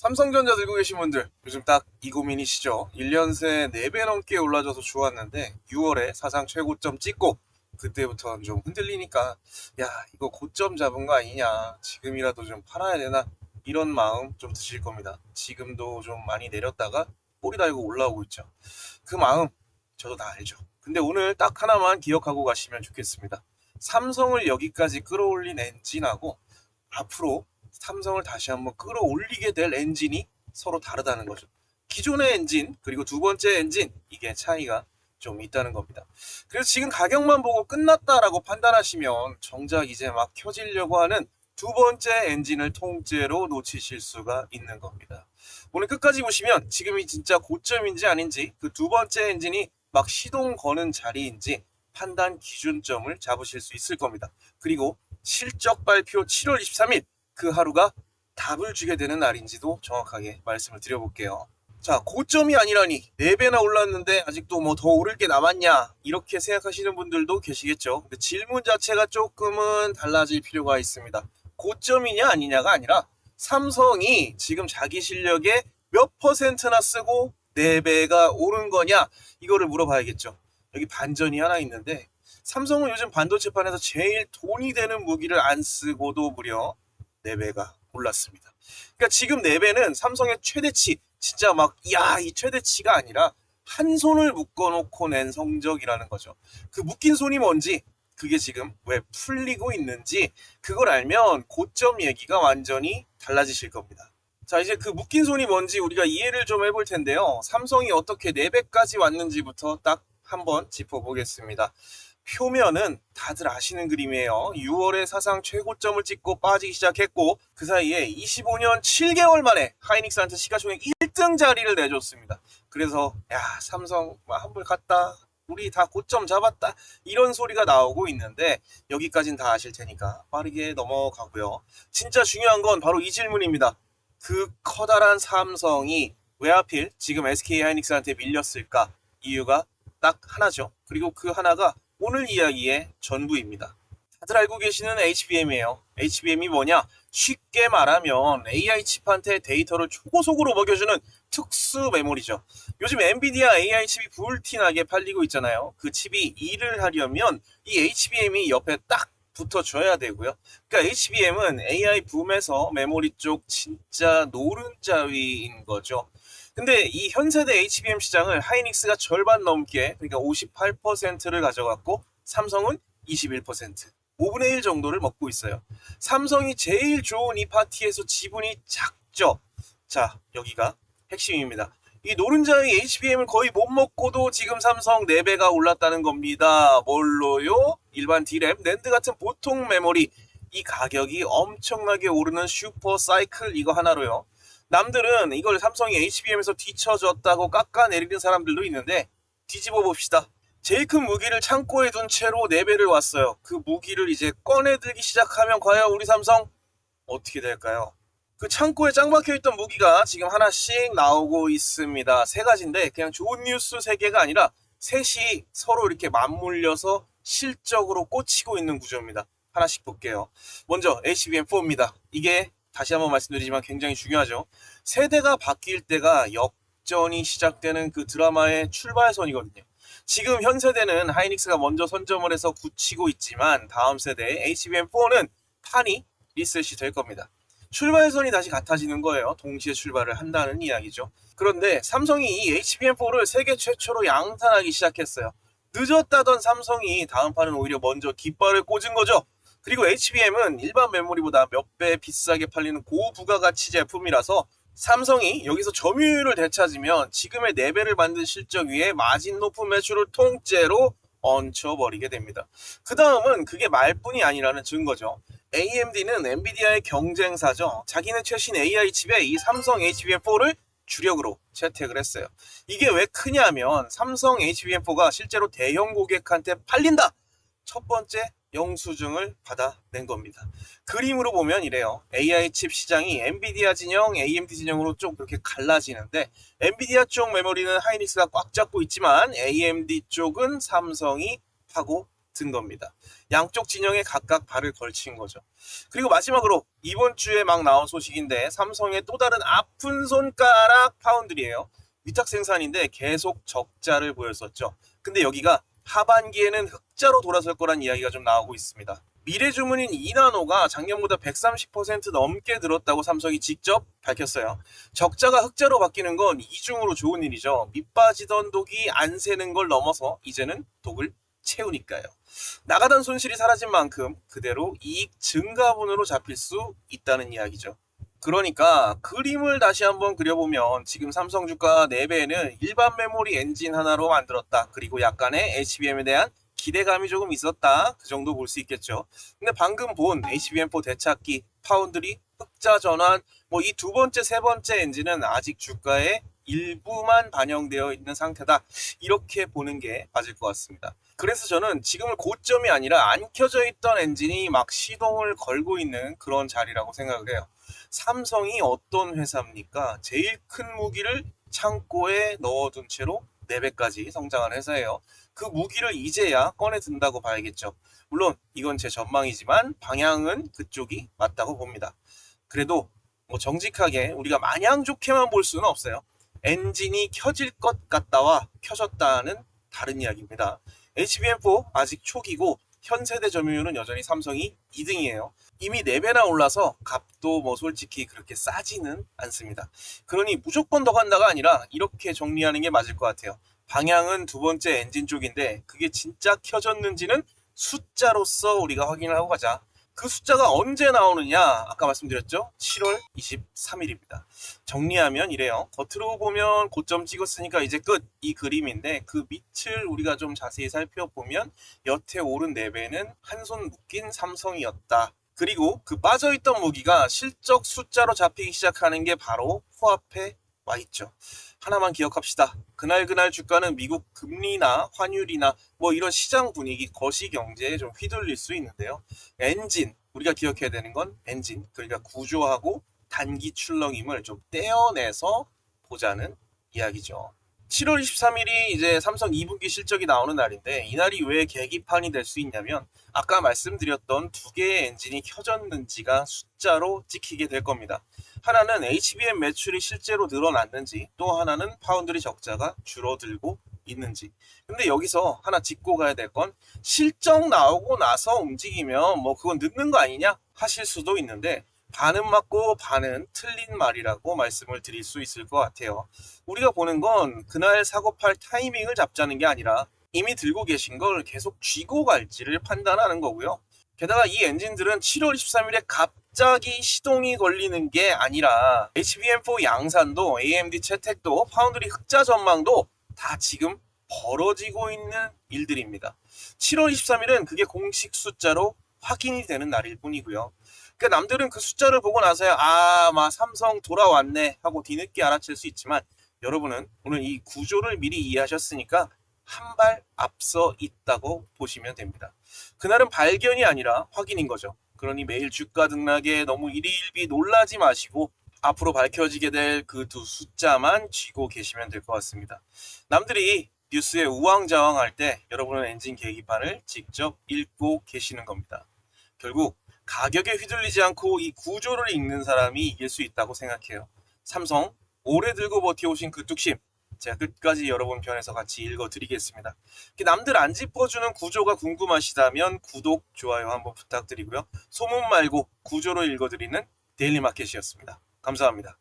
삼성전자 들고 계신 분들 요즘 딱 이 고민이시죠? 1년 새 4배 넘게 올라져서 좋았는데 6월에 사상 최고점 찍고 그때부터는 좀 흔들리니까 야 이거 고점 잡은 거 아니냐, 지금이라도 좀 팔아야 되나, 이런 마음 좀 드실 겁니다. 지금도 좀 많이 내렸다가 꼬리 달고 올라오고 있죠. 그 마음 저도 다 알죠. 근데 오늘 딱 하나만 기억하고 가시면 좋겠습니다. 삼성을 여기까지 끌어올린 엔진하고 앞으로 삼성을 다시 한번 끌어올리게 될 엔진이 서로 다르다는 거죠. 기존의 엔진 그리고 두 번째 엔진, 이게 차이가 좀 있다는 겁니다. 그래서 지금 가격만 보고 끝났다라고 판단하시면 정작 이제 막 켜지려고 하는 두 번째 엔진을 통째로 놓치실 수가 있는 겁니다. 오늘 끝까지 보시면 지금이 진짜 고점인지 아닌지, 그 두 번째 엔진이 막 시동 거는 자리인지 판단 기준점을 잡으실 수 있을 겁니다. 그리고 실적 발표 7월 23일, 그 하루가 답을 주게 되는 날인지도 정확하게 말씀을 드려볼게요. 자, 고점이 아니라니 4배나 올랐는데 아직도 뭐 더 오를 게 남았냐, 이렇게 생각하시는 분들도 계시겠죠. 근데 질문 자체가 조금은 달라질 필요가 있습니다. 고점이냐 아니냐가 아니라 삼성이 지금 자기 실력에 몇 퍼센트나 쓰고 4배가 오른 거냐, 이거를 물어봐야겠죠. 여기 반전이 하나 있는데, 삼성은 요즘 반도체판에서 제일 돈이 되는 무기를 안 쓰고도 무려 4배가 올랐습니다. 그러니까 지금 4배는 삼성의 최대치, 진짜 막 야 이 최대치가 아니라 한 손을 묶어놓고 낸 성적이라는 거죠. 그 묶인 손이 뭔지, 그게 지금 왜 풀리고 있는지, 그걸 알면 고점 얘기가 완전히 달라지실 겁니다. 자, 이제 그 묶인 손이 뭔지 우리가 이해를 좀 해볼 텐데요. 삼성이 어떻게 4배까지 왔는지부터 딱 한번 짚어보겠습니다. 표면은 다들 아시는 그림이에요. 6월에 사상 최고점을 찍고 빠지기 시작했고, 그 사이에 25년 7개월 만에 하이닉스한테 시가총액 1등 자리를 내줬습니다. 그래서 야 삼성 한물 갔다, 우리 다 고점 잡았다, 이런 소리가 나오고 있는데, 여기까진 다 아실 테니까 빠르게 넘어가고요. 진짜 중요한 건 바로 이 질문입니다. 그 커다란 삼성이 왜 하필 지금 SK 하이닉스한테 밀렸을까? 이유가 딱 하나죠. 그리고 그 하나가 오늘 이야기의 전부입니다. 다들 알고 계시는 HBM이에요. HBM이 뭐냐? 쉽게 말하면 AI 칩한테 데이터를 초고속으로 먹여주는 특수 메모리죠. 요즘 엔비디아 AI 칩이 불티나게 팔리고 있잖아요. 그 칩이 일을 하려면 이 HBM이 옆에 딱 붙어줘야 되고요. 그러니까 HBM은 AI 붐에서 메모리 쪽 진짜 노른자위인 거죠. 근데 이 현세대 HBM 시장을 하이닉스가 절반 넘게, 그러니까 58%를 가져갔고 삼성은 21%, 5분의 1 정도를 먹고 있어요. 삼성이 제일 좋은 이 파티에서 지분이 작죠. 자, 여기가 핵심입니다. 이 노른자의 HBM을 거의 못 먹고도 지금 삼성 4배가 올랐다는 겁니다. 뭘로요? 일반 D램, 낸드 같은 보통 메모리, 이 가격이 엄청나게 오르는 슈퍼 사이클 이거 하나로요. 남들은 이걸 삼성이 HBM에서 뒤쳐졌다고 깎아내리는 사람들도 있는데, 뒤집어 봅시다. 제일 큰 무기를 창고에 둔 채로 4배를 왔어요. 그 무기를 이제 꺼내들기 시작하면 과연 우리 삼성 어떻게 될까요? 그 창고에 짱 박혀있던 무기가 지금 하나씩 나오고 있습니다. 3가지인데 그냥 좋은 뉴스 3개가 아니라 셋이 서로 이렇게 맞물려서 실적으로 꽂히고 있는 구조입니다. 하나씩 볼게요. 먼저 HBM4입니다. 이게 다시 한번 말씀드리지만 굉장히 중요하죠. 세대가 바뀔 때가 역전이 시작되는 그 드라마의 출발선이거든요. 지금 현 세대는 하이닉스가 먼저 선점을 해서 굳히고 있지만 다음 세대 HBM4는 판이 리셋이 될 겁니다. 출발선이 다시 같아지는 거예요. 동시에 출발을 한다는 이야기죠. 그런데 삼성이 이 HBM4를 세계 최초로 양산하기 시작했어요. 늦었다던 삼성이 다음 판은 오히려 먼저 깃발을 꽂은 거죠. 그리고 HBM은 일반 메모리보다 몇 배 비싸게 팔리는 고부가가치 제품이라서 삼성이 여기서 점유율을 되찾으면 지금의 4배를 만든 실적 위에 마진 높은 매출을 통째로 얹혀버리게 됩니다. 그 다음은 그게 말뿐이 아니라는 증거죠. AMD는 엔비디아의 경쟁사죠. 자기네 최신 AI 칩에 이 삼성 HBM4를 주력으로 채택을 했어요. 이게 왜 크냐면 삼성 HBM4가 실제로 대형 고객한테 팔린다, 첫 번째 영수증을 받아낸 겁니다. 그림으로 보면 이래요. AI 칩 시장이 엔비디아 진영, AMD 진영으로 좀 그렇게 갈라지는데, 엔비디아 쪽 메모리는 하이닉스가 꽉 잡고 있지만 AMD 쪽은 삼성이 파고 같은 겁니다. 양쪽 진영에 각각 발을 걸친 거죠. 그리고 마지막으로 이번 주에 막 나온 소식인데 삼성의 또 다른 아픈 손가락 파운드리예요. 위탁 생산인데 계속 적자를 보였었죠. 근데 여기가 하반기에는 흑자로 돌아설 거란 이야기가 좀 나오고 있습니다. 미래 주문인 2나노가 작년보다 130% 넘게 늘었다고 삼성이 직접 밝혔어요. 적자가 흑자로 바뀌는 건 이중으로 좋은 일이죠. 밑 빠지던 독이 안 새는 걸 넘어서 이제는 독을 채우니까요. 나가던 손실이 사라진 만큼 그대로 이익 증가분으로 잡힐 수 있다는 이야기죠. 그러니까 그림을 다시 한번 그려보면 지금 삼성 주가 4배는 일반 메모리 엔진 하나로 만들었다. 그리고 약간의 HBM에 대한 기대감이 조금 있었다. 그 정도 볼 수 있겠죠. 근데 방금 본 HBM4 대찾기, 파운드리, 흑자 전환, 뭐 이 두 번째, 세 번째 엔진은 아직 주가에 일부만 반영되어 있는 상태다. 이렇게 보는 게 맞을 것 같습니다. 그래서 저는 지금은 고점이 아니라 안 켜져 있던 엔진이 막 시동을 걸고 있는 그런 자리라고 생각을 해요. 삼성이 어떤 회사입니까? 제일 큰 무기를 창고에 넣어둔 채로 4배까지 성장한 회사예요. 그 무기를 이제야 꺼내 든다고 봐야겠죠. 물론 이건 제 전망이지만 방향은 그쪽이 맞다고 봅니다. 그래도 뭐 정직하게 우리가 마냥 좋게만 볼 수는 없어요. 엔진이 켜질 것 같다와 켜졌다는 다른 이야기입니다. HBM4 아직 초기고 현 세대 점유율은 여전히 삼성이 2등이에요. 이미 4배나 올라서 값도 뭐 솔직히 그렇게 싸지는 않습니다. 그러니 무조건 더 간다가 아니라 이렇게 정리하는 게 맞을 것 같아요. 방향은 두 번째 엔진 쪽인데 그게 진짜 켜졌는지는 숫자로서 우리가 확인을 하고 가자. 그 숫자가 언제 나오느냐? 아까 말씀드렸죠? 7월 23일입니다. 정리하면 이래요. 겉으로 보면 고점 찍었으니까 이제 끝! 이 그림인데 그 밑을 우리가 좀 자세히 살펴보면 여태 오른 4배는 한 손 묶인 삼성이었다. 그리고 그 빠져있던 무기가 실적 숫자로 잡히기 시작하는 게 바로 코앞에 와 있죠. 하나만 기억합시다. 그날 주가는 미국 금리나 환율이나 뭐 이런 시장 분위기, 거시 경제에 좀 휘둘릴 수 있는데요. 엔진, 우리가 기억해야 되는 건 엔진, 그러니까 구조하고 단기 출렁임을 좀 떼어내서 보자는 이야기죠. 7월 23일이 이제 삼성 2분기 실적이 나오는 날인데 이날이 왜 계기판이 될 수 있냐면 아까 말씀드렸던 두 개의 엔진이 켜졌는지가 숫자로 찍히게 될 겁니다. 하나는 HBM 매출이 실제로 늘어났는지 또 하나는 파운드리 적자가 줄어들고 있는지. 근데 여기서 하나 짚고 가야 될 건 실적 나오고 나서 움직이면 뭐 그건 늦는 거 아니냐 하실 수도 있는데 반은 맞고 반은 틀린 말이라고 말씀을 드릴 수 있을 것 같아요. 우리가 보는 건 그날 사고 팔 타이밍을 잡자는 게 아니라 이미 들고 계신 걸 계속 쥐고 갈지를 판단하는 거고요. 게다가 이 엔진들은 7월 23일에 갑자기 시동이 걸리는 게 아니라 HBM4 양산도 AMD 채택도 파운드리 흑자 전망도 다 지금 벌어지고 있는 일들입니다. 7월 23일은 그게 공식 숫자로 확인이 되는 날일 뿐이고요. 그러니까 남들은 그 숫자를 보고 나서야 막 삼성 돌아왔네 하고 뒤늦게 알아챌 수 있지만 여러분은 오늘 이 구조를 미리 이해하셨으니까 한 발 앞서 있다고 보시면 됩니다. 그날은 발견이 아니라 확인인 거죠. 그러니 매일 주가 등락에 너무 일희일비 놀라지 마시고 앞으로 밝혀지게 될 그 두 숫자만 쥐고 계시면 될 것 같습니다. 남들이 뉴스에 우왕좌왕할 때 여러분은 엔진 계기판을 직접 읽고 계시는 겁니다. 결국 가격에 휘둘리지 않고 이 구조를 읽는 사람이 이길 수 있다고 생각해요. 삼성 오래 들고 버텨오신 그 뚝심 제가 끝까지 여러분 편에서 같이 읽어드리겠습니다. 남들 안 짚어주는 구조가 궁금하시다면 구독, 좋아요 한번 부탁드리고요. 소문 말고 구조로 읽어드리는 데일리마켓이었습니다. 감사합니다.